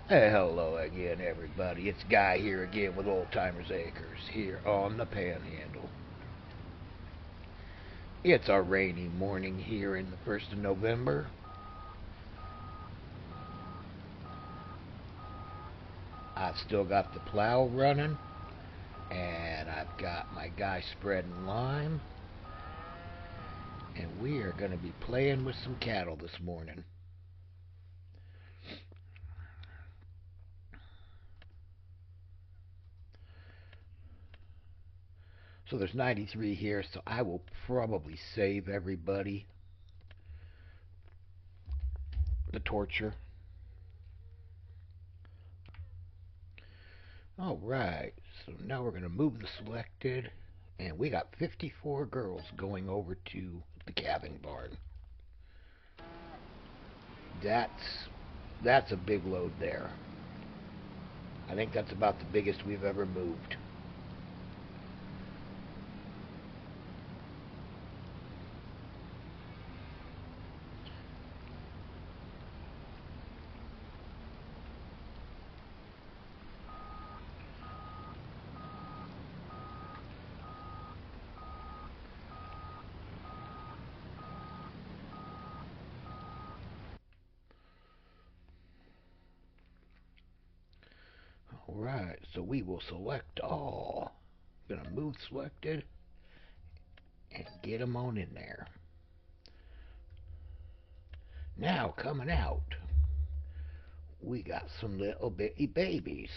Hey, hello again, everybody. It's Guy here again with Oldtimersacres here on the Panhandle. It's a rainy morning here in the 1st of November. I've still got the plow running, and I've got my guy spreading lime, and we are going to be playing with some cattle this morning. So there's 93 here, so I will probably save everybody the torture. All right, so now we're going to move the selected, and we got 54 girls going over to the calving barn. That's that's a big load there. I think that's about the biggest we've ever moved. All right, so we will select all. Gonna move selected and get them on in there. Now coming out, we got some little bitty babies.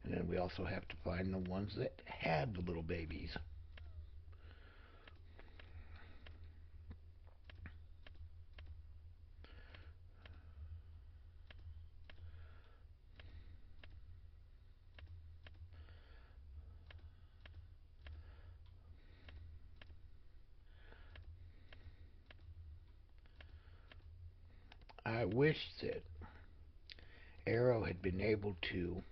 And then we also have to find the ones that had the little babies. I wish that Arrow had been able to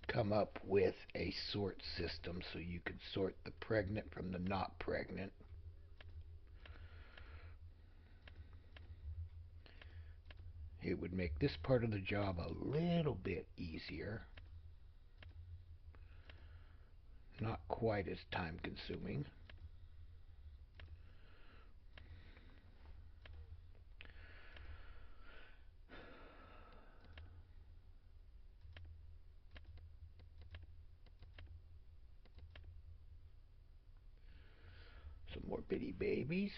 come up with a sort system so you could sort the pregnant from the not pregnant. It would make this part of the job a little bit easier. Not quite as time consuming. Some more bitty babies.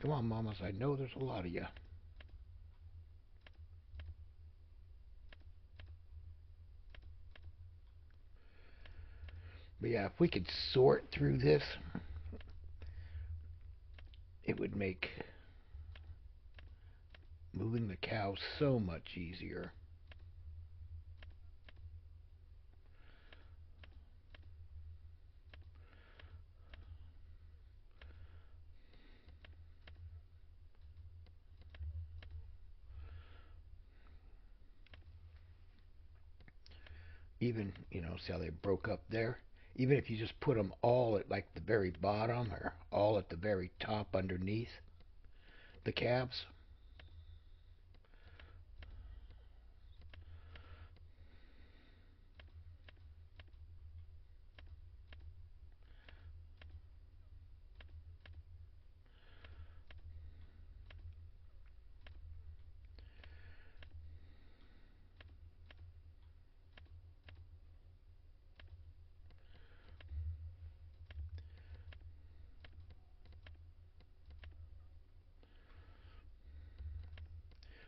Come on, mamas, I know there's a lot of you. But yeah, if we could sort through this, it would make moving the cows so much easier. Even, see how they broke up there? Even if you just put them all at like the very bottom or all at the very top underneath the calves.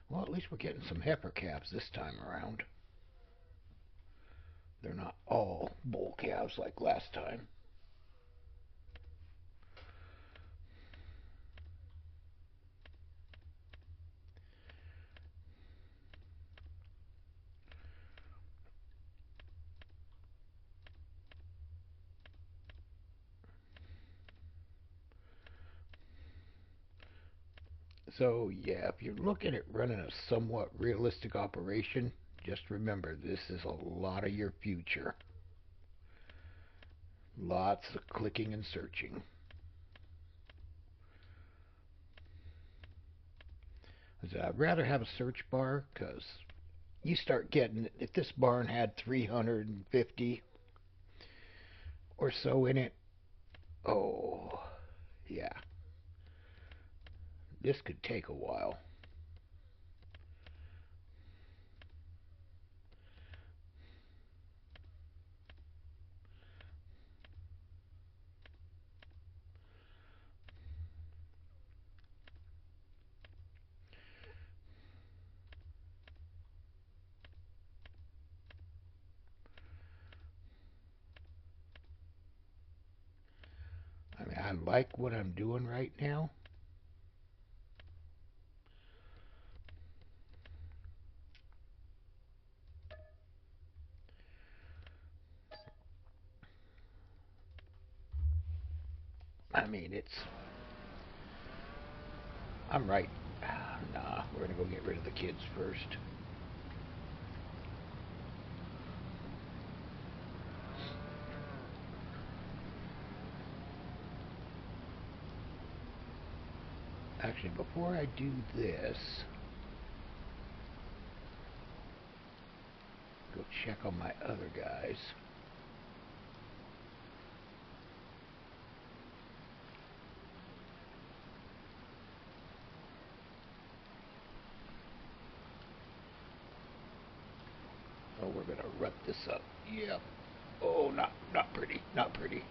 Well, at least we're getting some heifer calves this time around. They're not all bull calves like last time. So, yeah, if you're looking at running a somewhat realistic operation, just remember this is a lot of your future. Lots of clicking and searching. I'd rather have a search bar, because you start getting, if this barn had 350 or so in it, oh, yeah, this could take a while. I mean, I like what I'm doing right now. I mean, I'm right. Nah, we're gonna go get rid of the kids first. Actually, before I do this, go check on my other guys. Oh, we're gonna rut this up. Yep. Oh, not pretty. Not pretty.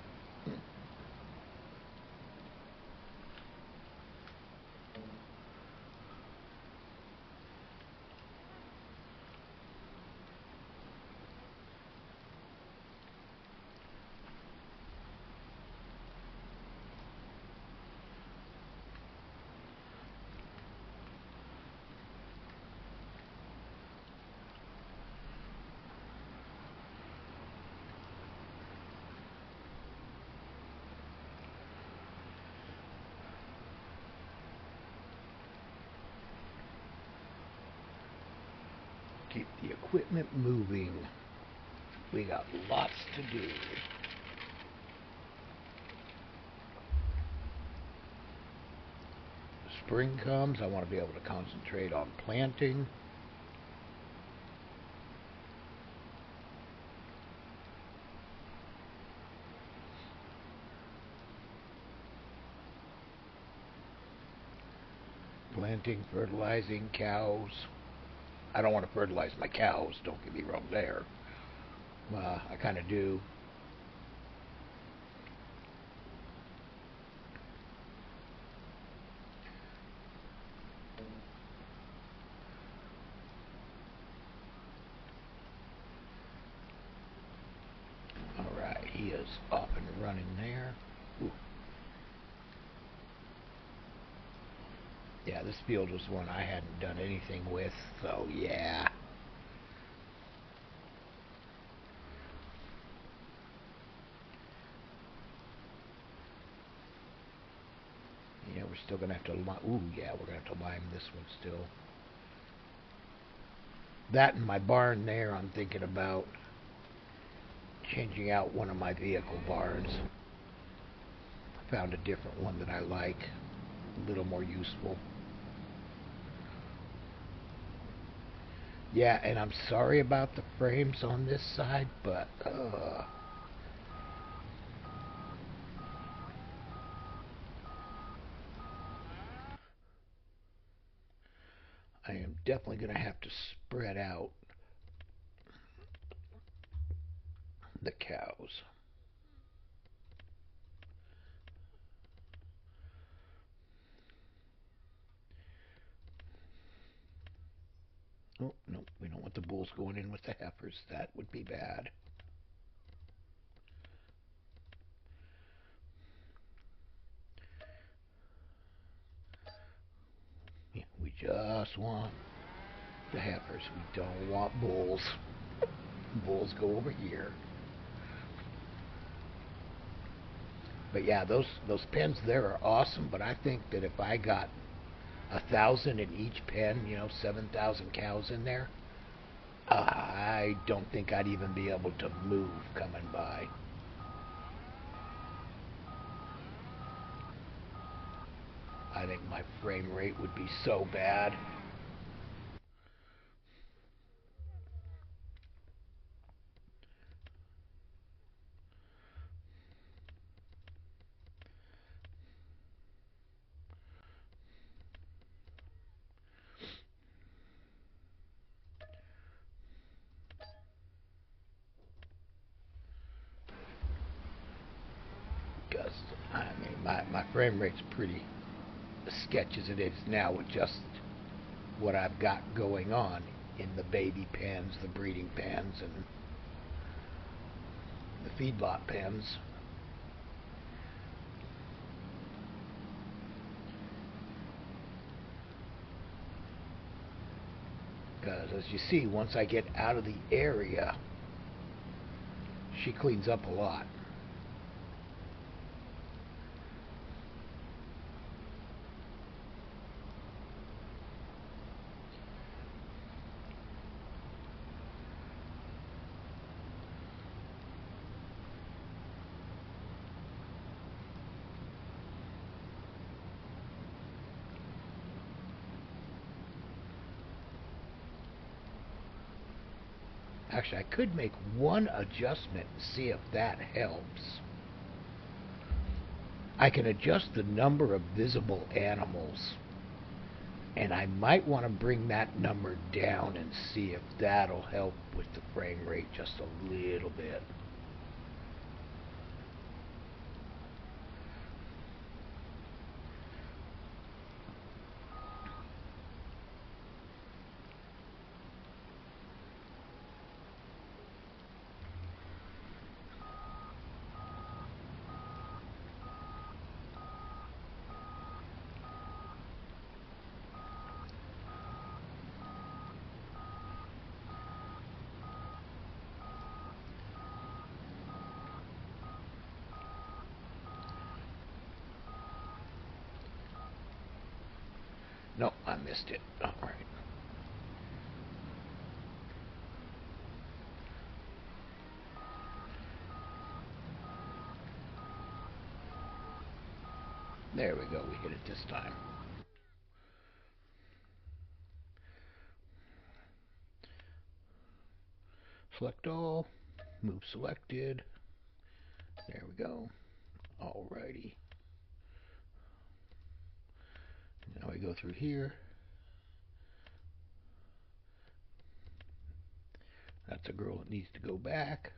Keep the equipment moving. We got lots to do. Spring comes, I want to be able to concentrate on planting. Planting, fertilizing, cows. I don't want to fertilize my cows, don't get me wrong there. I kind of do. Alright, he is up and running there. Ooh. Yeah, this field was one I hadn't done anything with, so yeah. Yeah, we're still gonna have to ooh, yeah, we're gonna have to lime this one still. That and my barn there, I'm thinking about changing out one of my vehicle barns. I found a different one that I like, a little more useful. Yeah, and I'm sorry about the frames on this side, but I am definitely going to have to spread out the cows. Oh, no, we don't want the bulls going in with the heifers. That would be bad. Yeah, we just want the heifers. We don't want bulls. Bulls go over here. But yeah, those pens there are awesome. But I think that if I got 1,000 in each pen, 7,000 cows in there, I don't think I'd even be able to move coming by. think my frame rate would be so bad. Because, I mean, my frame rate's pretty sketch as it is now with just what I've got going on in the baby pens, the breeding pens, and the feedlot pens. Because as you see, once I get out of the area, she cleans up a lot. Actually, I could make one adjustment and see if that helps. I can adjust the number of visible animals, and I might want to bring that number down and see if that'll help with the frame rate just a little bit. No, I missed it. All right. There we go. We hit it this time. Select all. Move selected. There we go. Alrighty. Now we go through here. That's a girl that needs to go back.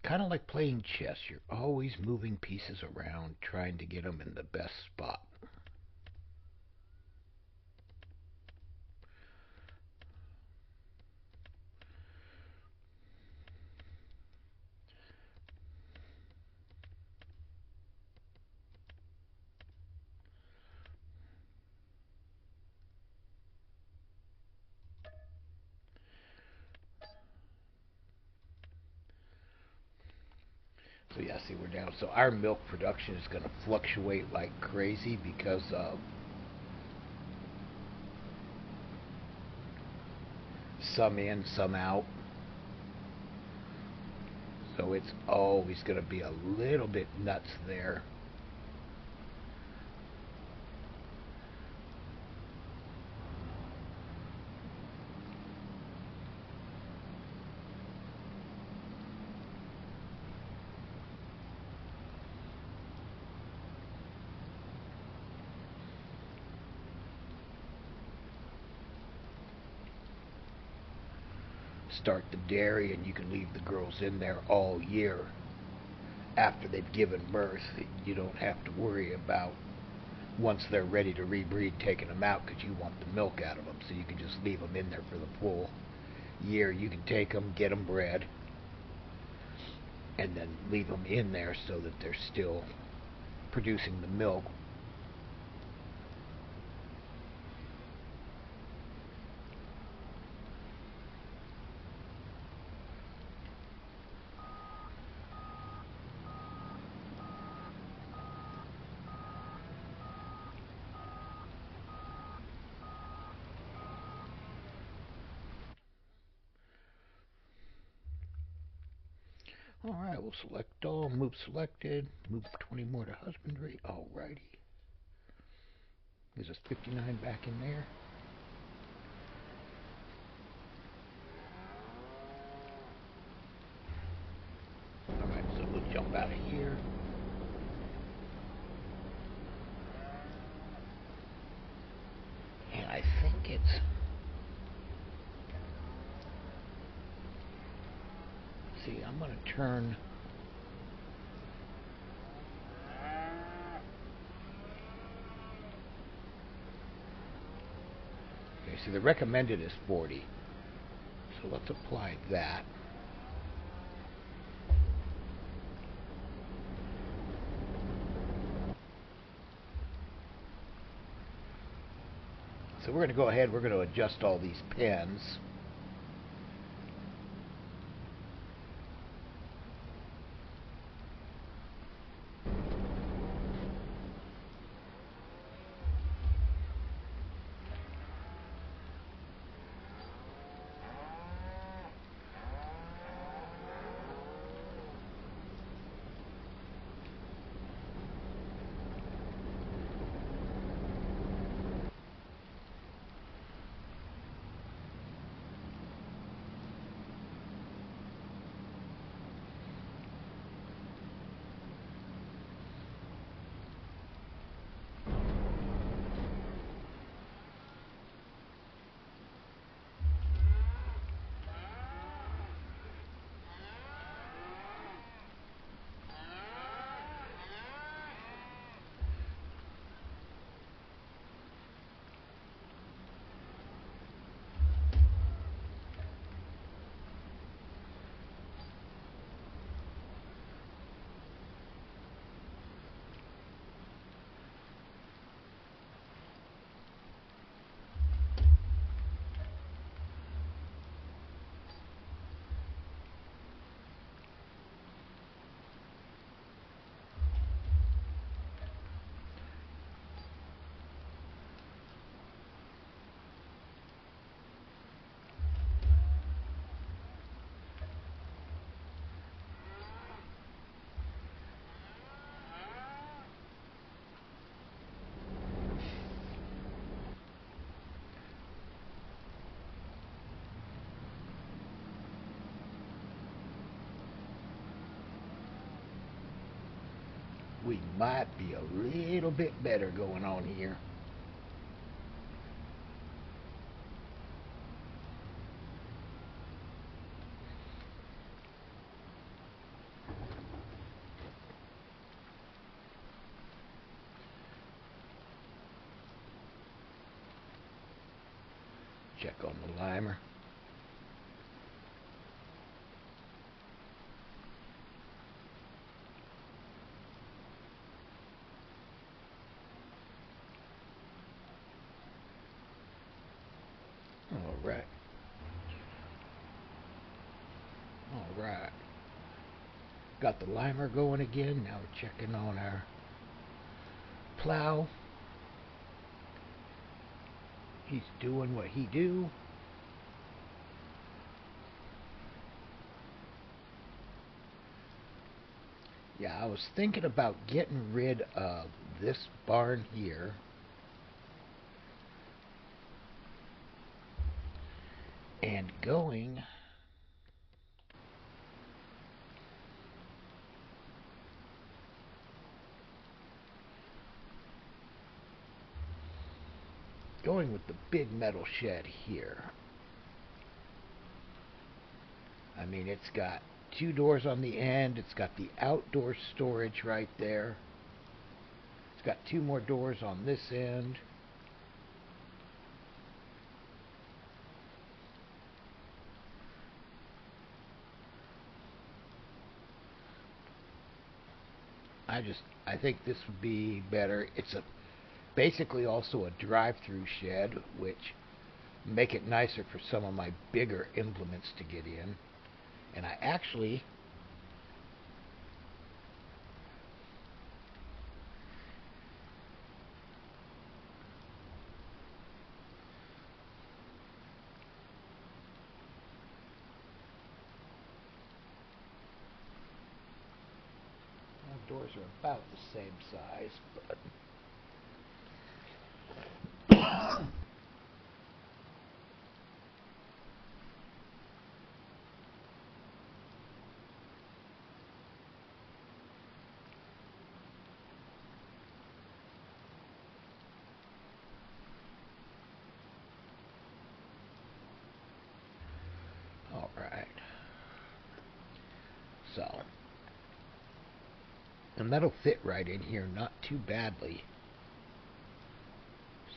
Kind of like playing chess. You're always moving pieces around, trying to get them in the best spot. So yeah, see, we're down. So our milk production is going to fluctuate like crazy because of some in, some out. So it's always going to be a little bit nuts there. Start the dairy, and you can leave the girls in there all year after they've given birth. You don't have to worry about once they're ready to rebreed taking them out, because you want the milk out of them, so you can just leave them in there for the full year. You can take them, get them bred, and then leave them in there so that they're still producing the milk. Alright, we'll select all, move selected, move 20 more to husbandry. Alrighty. There's a 59 back in there. Alright, so we'll jump out of here. And I think it's... See, I'm going to turn... Okay, so the recommended is 40. So let's apply that. So we're going to go ahead, we're going to adjust all these pins. We might be a little bit better going on here. Check on the limer. Alright. Alright. Got the limer going again. Now we're checking on our plow. He's doing what he do. Yeah, I was thinking about getting rid of this barn here. And going with the big metal shed here. I mean, it's got 2 doors on the end. It's got the outdoor storage right there. It's got 2 more doors on this end. I think this would be better. It's basically also a drive-through shed, which make it nicer for some of my bigger implements to get in. And I actually doors are about the same size, but all right. So, and that'll fit right in here, not too badly.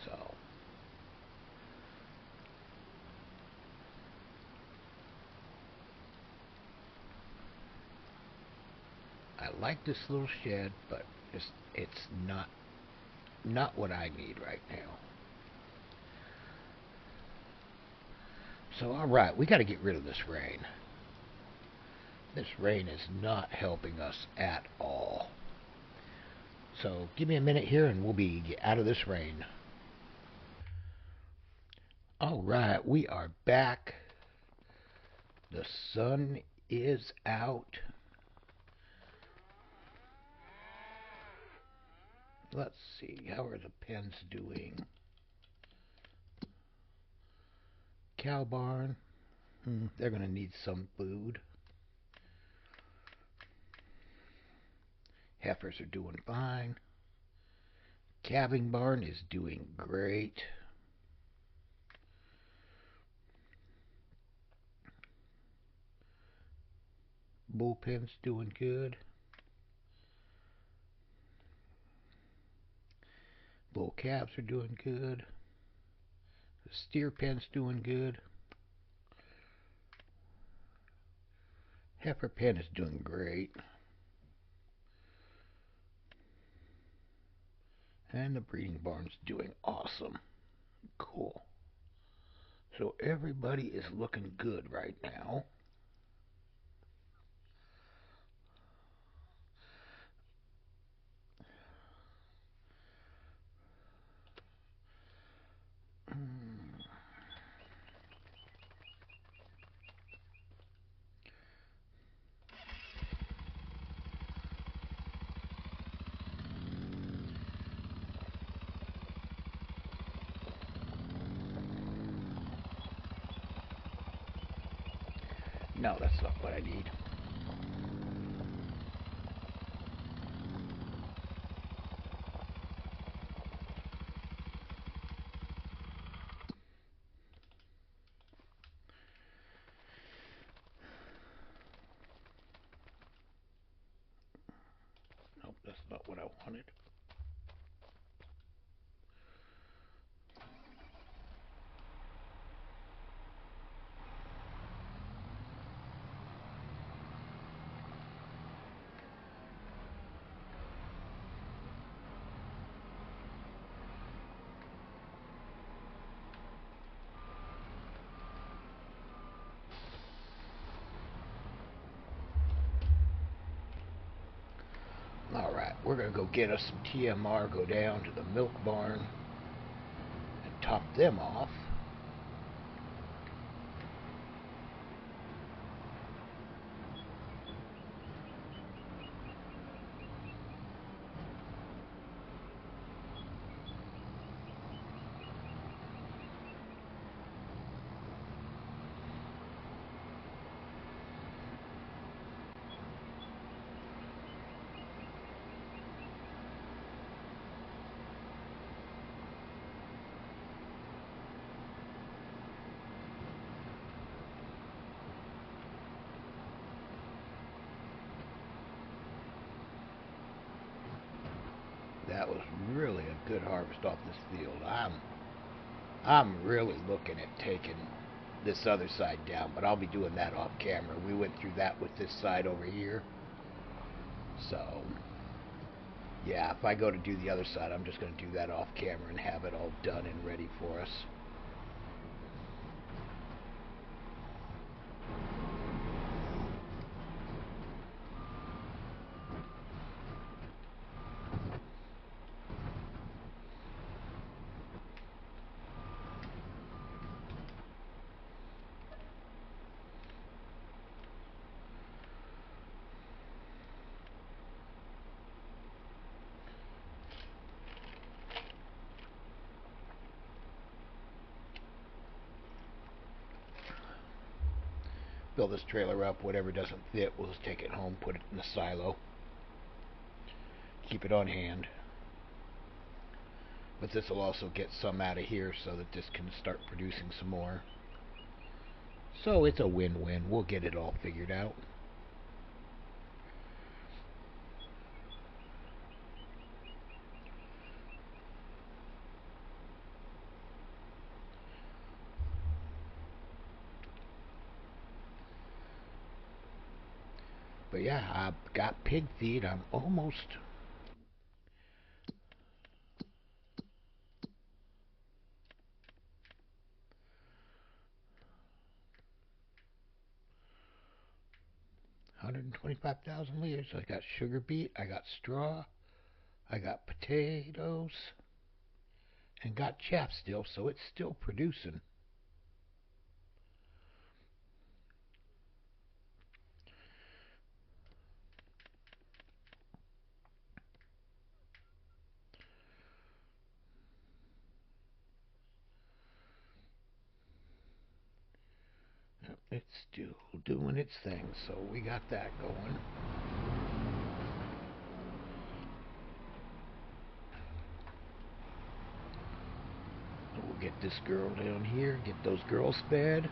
So, I like this little shed, but it's not what I need right now. So, all right, we got to get rid of this rain. This rain is not helping us at all. So give me a minute here and we'll be out of this rain. All right, we are back. The sun is out. Let's see, how are the pens doing? Cow barn, they're going to need some food. Heifers are doing fine. Calving barn is doing great. Bullpen's doing good. Bull calves are doing good. The steer pen's doing good. Heifer pen is doing great. And the breeding barn's doing awesome. Cool. So everybody is looking good right now. No, that's not what I need. Nope, that's not what I wanted. Alright, we're going to go get us some TMR, go down to the milk barn, and top them off. That was really a good harvest off this field. I'm really looking at taking this other side down, but I'll be doing that off camera. We went through that with this side over here. So Yeah, if I go to do the other side, I'm just going to do that off camera and have it all done and ready for us. Fill this trailer up. Whatever doesn't fit, we'll just take it home, put it in the silo. Keep it on hand. But this will also get some out of here so that this can start producing some more. So it's a win-win. We'll get it all figured out. But yeah, I've got pig feed. I'm almost... $125,000 I got sugar beet, I got straw, I got potatoes, and got chaff still, so it's still producing. It's still doing its thing, so we got that going. We'll get this girl down here, get those girls fed.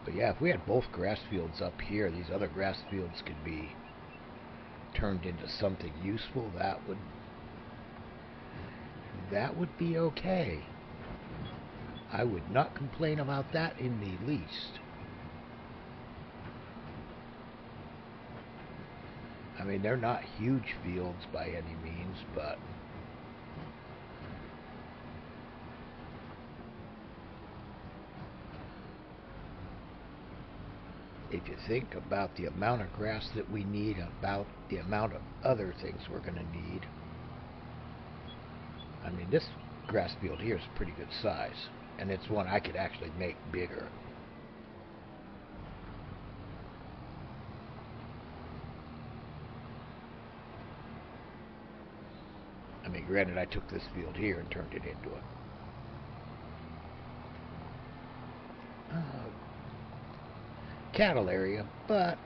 But yeah, if we had both grass fields up here, these other grass fields could be turned into something useful. That would be okay. I would not complain about that in the least. I mean, they're not huge fields by any means, but if you think about the amount of grass that we need, about the amount of other things we're going to need, I mean, this grass field here is a pretty good size, and it's one I could actually make bigger. I mean, granted, I took this field here and turned it into a cattle area, but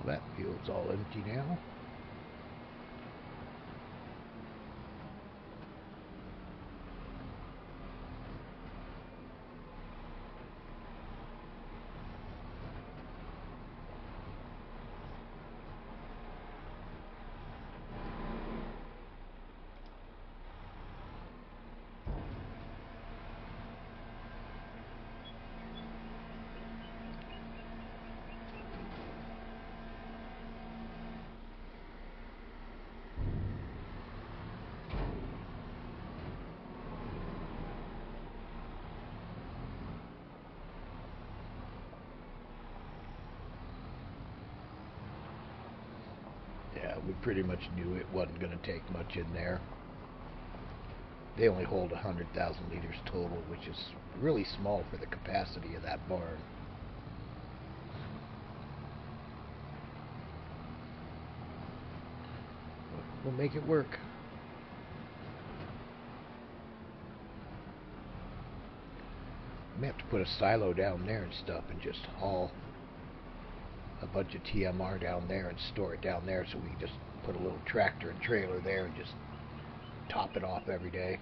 that field's all empty now. Yeah, we pretty much knew it wasn't going to take much in there. They only hold 100,000 liters total, which is really small for the capacity of that barn. We'll make it work. I may have to put a silo down there and stuff and just haul a bunch of TMR down there and store it down there, so we can just put a little tractor and trailer there and just top it off every day.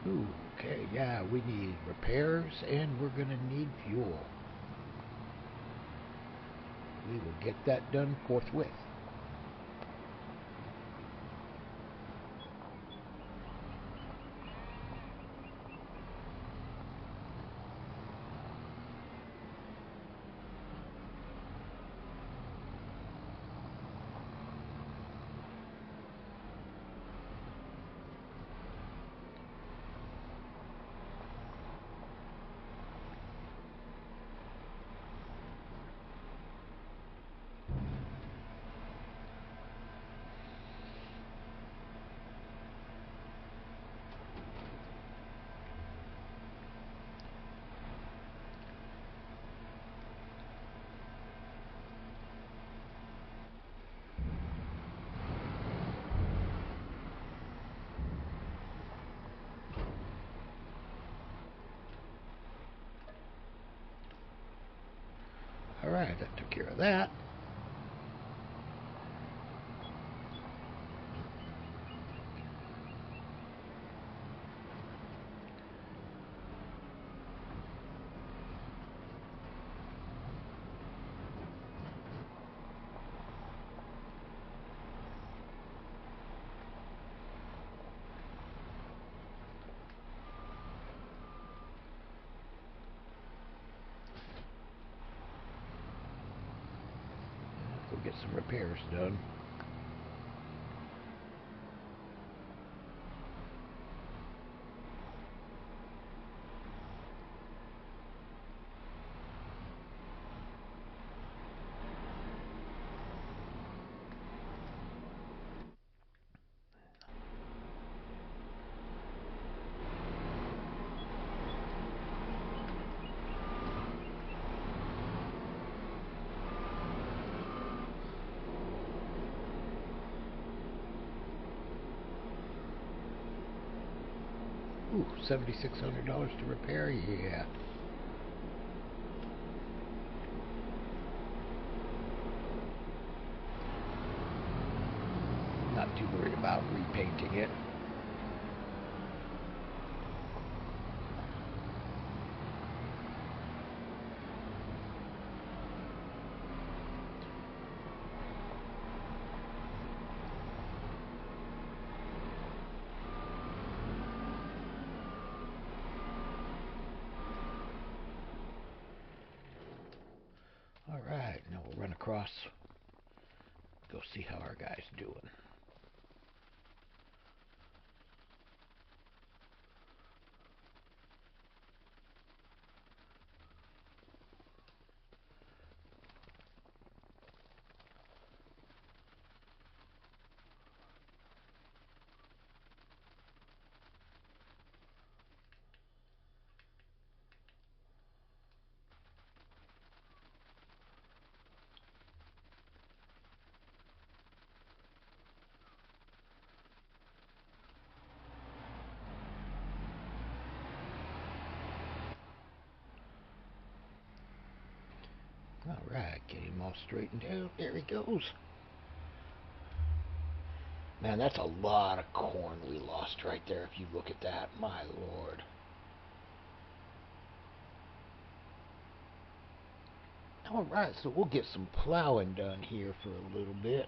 Ooh, okay, yeah, we need repairs and we're gonna need fuel. We will get that done forthwith. Alright, that took care of that. Go get some repairs done. Ooh, $7,600 to repair? Yeah. Not too worried about repainting it. Alright, now we'll run across, go see how our guy's doing. Alright, get him all straightened out. There he goes. Man, that's a lot of corn we lost right there if you look at that. My lord. Alright, so we'll get some plowing done here for a little bit.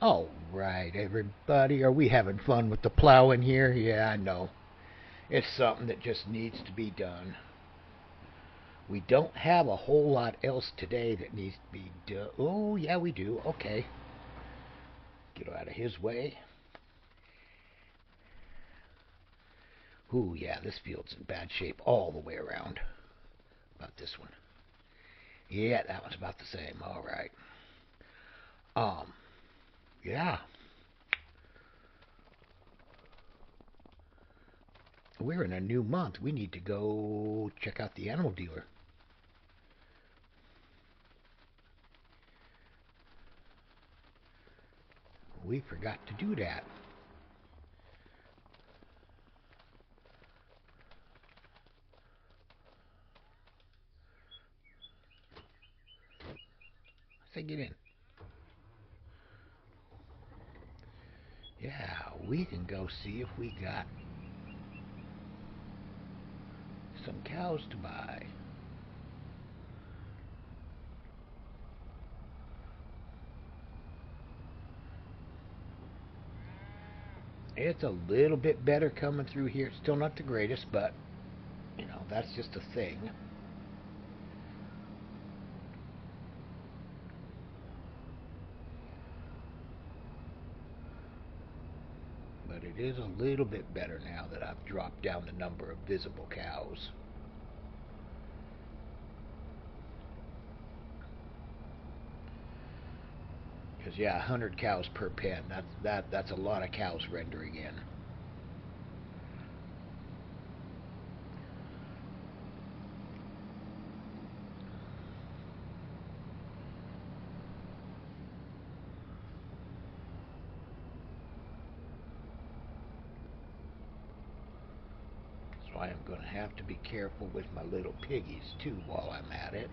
All right, everybody. Are we having fun with the plowing here? Yeah, I know. It's something that just needs to be done. We don't have a whole lot else today that needs to be done. Oh, yeah, we do. Okay. Get out of his way. Ooh, yeah, this field's in bad shape all the way around. About this one. Yeah, that one's about the same. All right. Um, yeah. We're in a new month. We need to go check out the animal dealer. We forgot to do that. Say, get in. Yeah, we can go see if we got some cows to buy. It's a little bit better coming through here. It's still not the greatest, but, you know, that's just a thing. But it is a little bit better now that I've dropped down the number of visible cows. Because, yeah, 100 cows per pen. That's a lot of cows rendering in. So I am going to have to be careful with my little piggies, too, while I'm at it.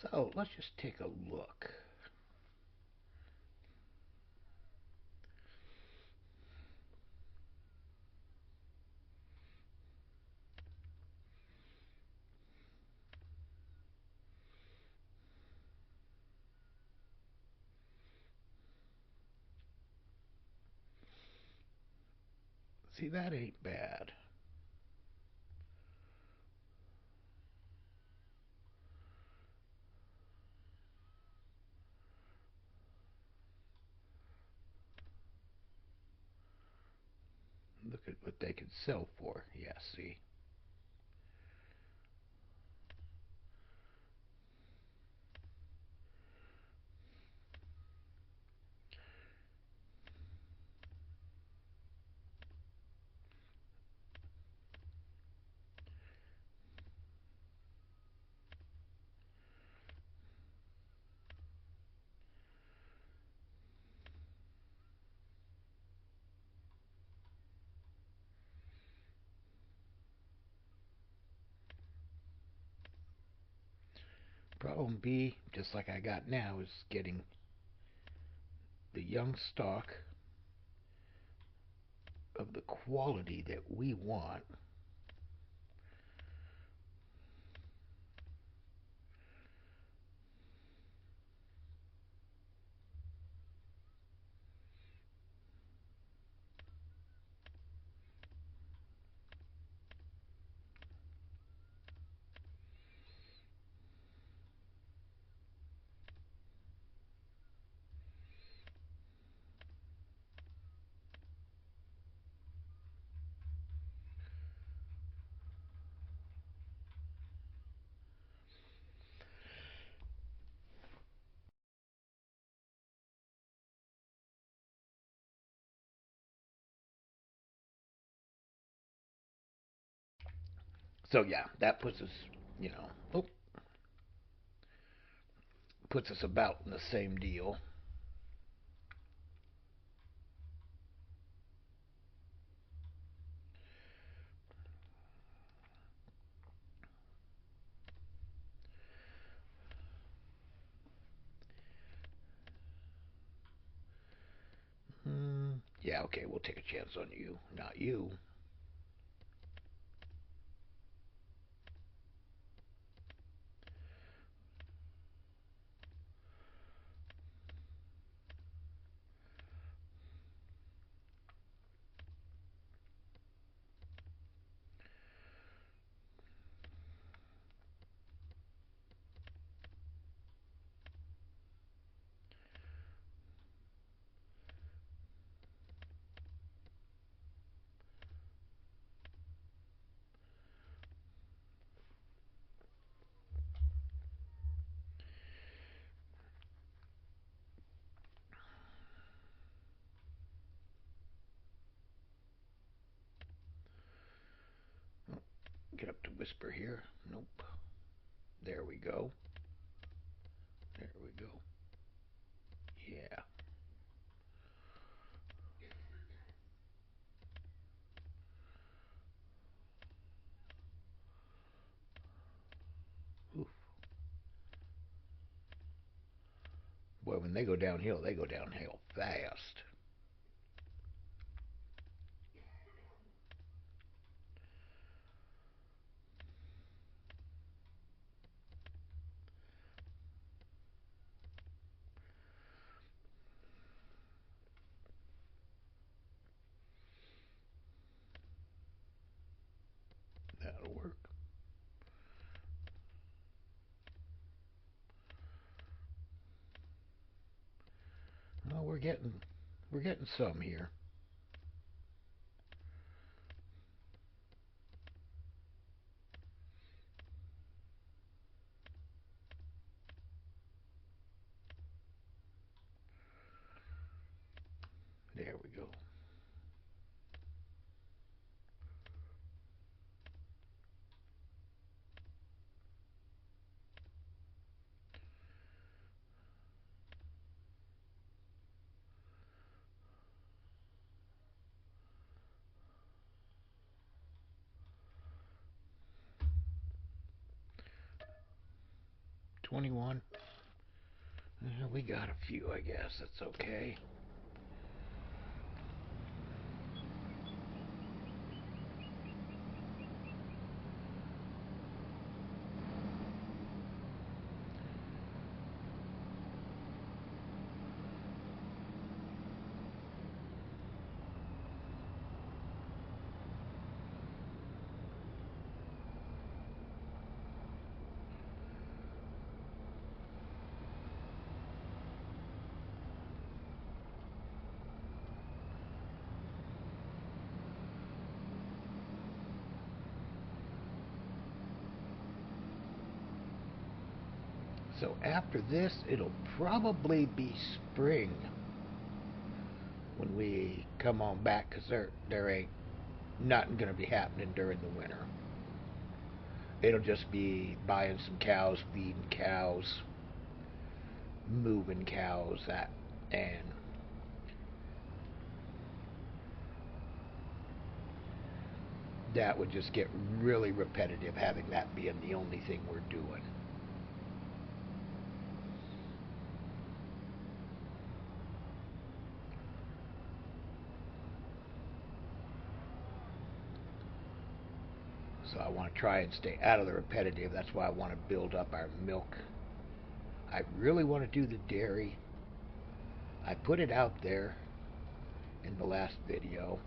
So let's just take a look. See, that ain't bad. Look at what they can sell for. Yeah, see. Problem B, just like I got now, is getting the young stock of the quality that we want. So yeah, that puts us, you know, puts us about in the same deal. Yeah, okay, we'll take a chance on you, not you. Get up to whisper here. Nope. There we go. There we go. Yeah. Oof. Boy, when they go downhill fast. That'll work. Well, we're getting some here. There we go. $21. We got a few, I guess. That's okay. So after this, it'll probably be spring when we come on back, 'cause there ain't nothing gonna be happening during the winter. It'll just be buying some cows, feeding cows, moving cows, and that would just get really repetitive having that being the only thing we're doing. So I want to try and stay out of the repetitive. That's why I want to build up our milk. I really want to do the dairy. I put it out there in the last video,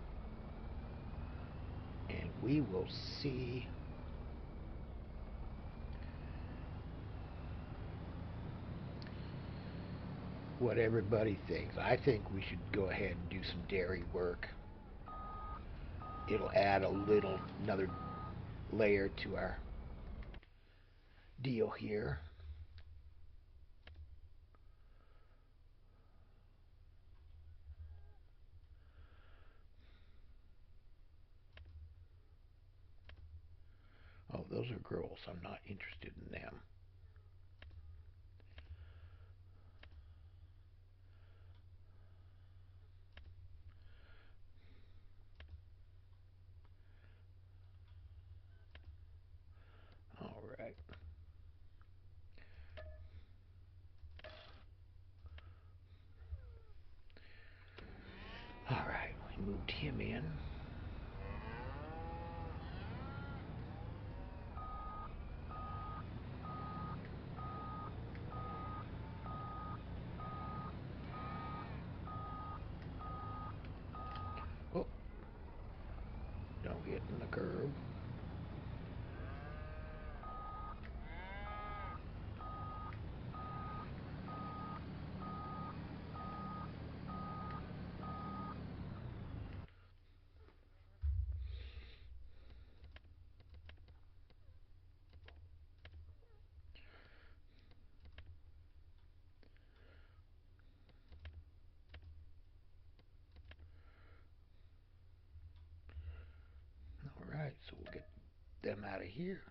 and we will see what everybody thinks. I think we should go ahead and do some dairy work. It'll add another layer to our deal here. Oh, those are girls. I'm not interested in them. All right. All right. We moved him in. Oh, don't get in the curb. All right, so we'll get them out of here.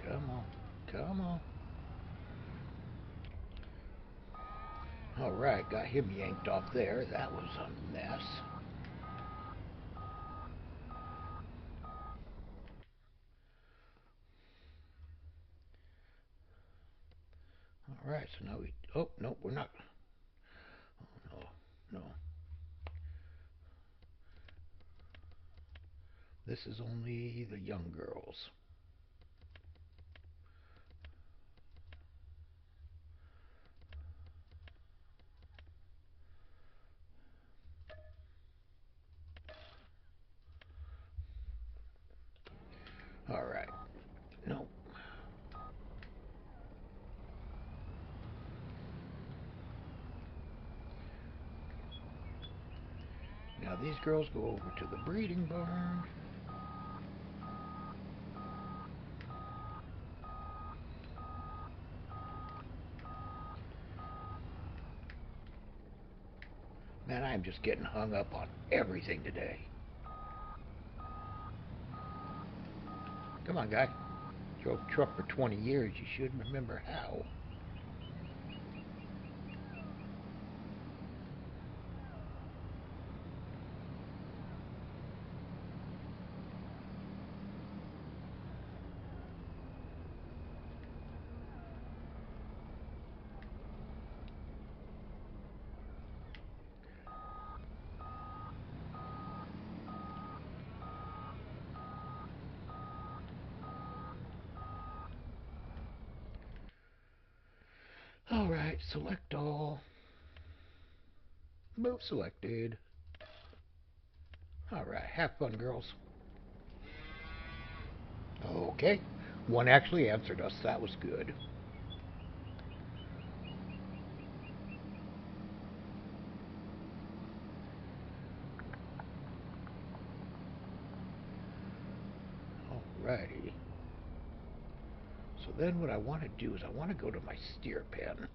Come on, come on. All right, got him yanked off there. That was a mess. All right, so now we. Oh no, we're not. Oh no, no. This is only the young girls. All right. No. Now these girls go over to the breeding barn. Man, I'm just getting hung up on everything today. Come on, guy. Drove a truck for 20 years. You should remember how. All right, select all. Move selected. All right, have fun, girls. Okay, one actually answered us. That was good. Alrighty. So then what I want to do is I want to go to my steer pen.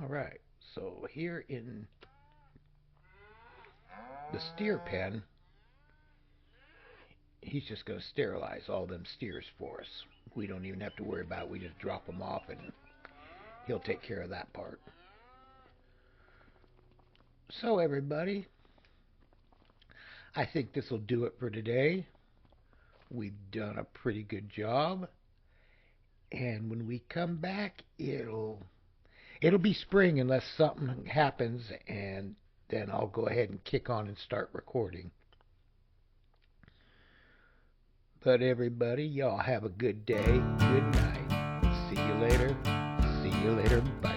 All right, so here in the steer pen, he's just going to sterilize all them steers for us. We don't even have to worry about it. We just drop them off and he'll take care of that part. So everybody, I think this will do it for today. We've done a pretty good job. And when we come back, it'll be spring unless something happens, and then I'll go ahead and kick on and start recording. But everybody, y'all have a good day. Good night. See you later. See you later. Bye.